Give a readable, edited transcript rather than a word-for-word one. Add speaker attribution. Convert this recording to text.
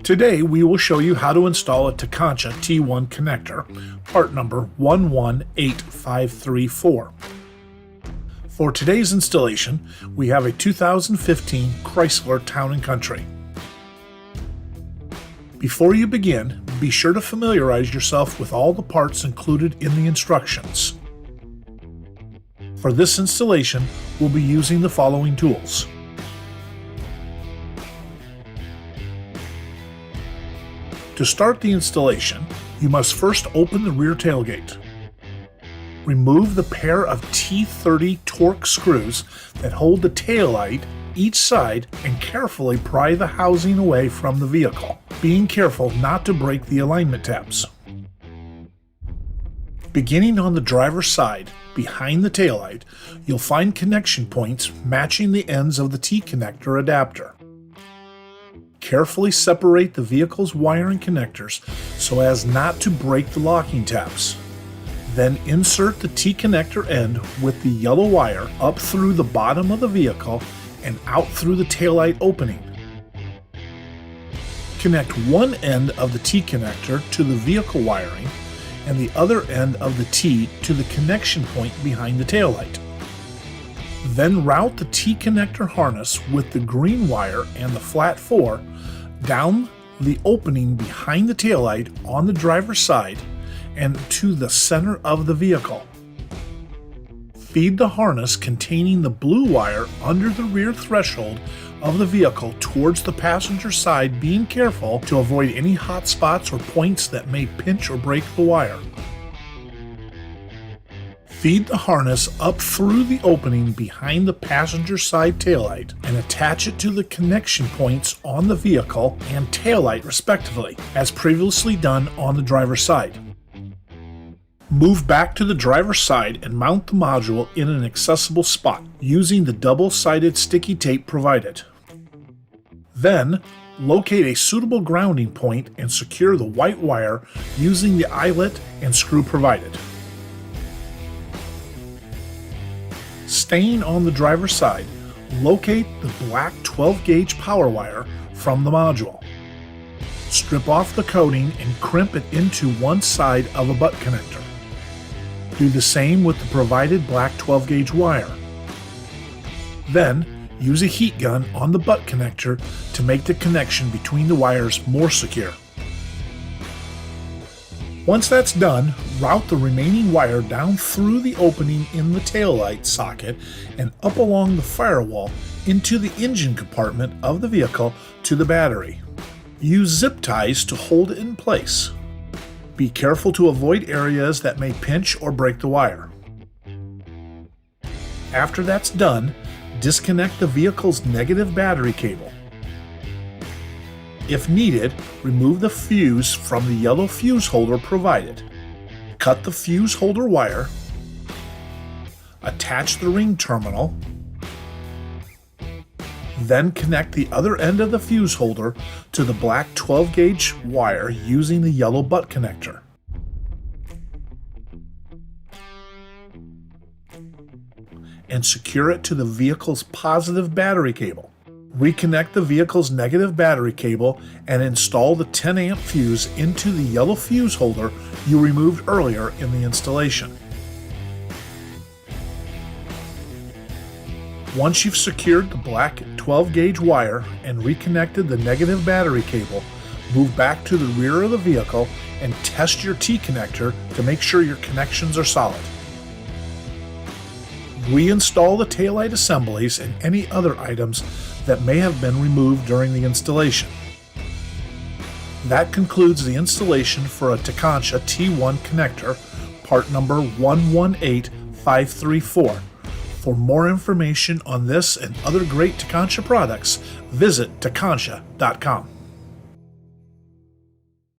Speaker 1: Today we will show you how to install a Tekonsha T1 connector, part number 118534. For today's installation, we have a 2015 Chrysler Town & Country. Before you begin, be sure to familiarize yourself with all the parts included in the instructions. For this installation, we'll be using the following tools. To start the installation, you must first open the rear tailgate. Remove the pair of T30 Torx screws that hold the taillight each side and carefully pry the housing away from the vehicle, being careful not to break the alignment tabs. Beginning on the driver's side, behind the taillight, you'll find connection points matching the ends of the T-connector adapter. Carefully separate the vehicle's wiring connectors so as not to break the locking tabs. Then insert the T-connector end with the yellow wire up through the bottom of the vehicle and out through the taillight opening. Connect one end of the T-connector to the vehicle wiring and the other end of the T to the connection point behind the taillight. Then route the T-connector harness with the green wire and the flat 4 down the opening behind the taillight on the driver's side and to the center of the vehicle. Feed the harness containing the blue wire under the rear threshold of the vehicle towards the passenger side, being careful to avoid any hot spots or points that may pinch or break the wire. Feed the harness up through the opening behind the passenger side taillight and attach it to the connection points on the vehicle and taillight respectively, as previously done on the driver's side. Move back to the driver's side and mount the module in an accessible spot using the double-sided sticky tape provided. Then, locate a suitable grounding point and secure the white wire using the eyelet and screw provided. Staying on the driver's side, locate the black 12-gauge power wire from the module. Strip off the coating and crimp it into one side of a butt connector. Do the same with the provided black 12-gauge wire. Then, use a heat gun on the butt connector to make the connection between the wires more secure. Once that's done, route the remaining wire down through the opening in the taillight socket and up along the firewall into the engine compartment of the vehicle to the battery. Use zip ties to hold it in place. Be careful to avoid areas that may pinch or break the wire. After that's done, disconnect the vehicle's negative battery cable. If needed, remove the fuse from the yellow fuse holder provided. Cut the fuse holder wire, attach the ring terminal, then connect the other end of the fuse holder to the black 12-gauge wire using the yellow butt connector. And secure it to the vehicle's positive battery cable. Reconnect the vehicle's negative battery cable and install the 10-amp fuse into the yellow fuse holder you removed earlier in the installation. Once you've secured the black 12-gauge wire and reconnected the negative battery cable, move back to the rear of the vehicle and test your T-connector to make sure your connections are solid. Reinstall the taillight assemblies and any other items that may have been removed during the installation. That concludes the installation for a Tekonsha T1 connector, part number 118534. For more information on this and other great Tekonsha products, visit tekonsha.com.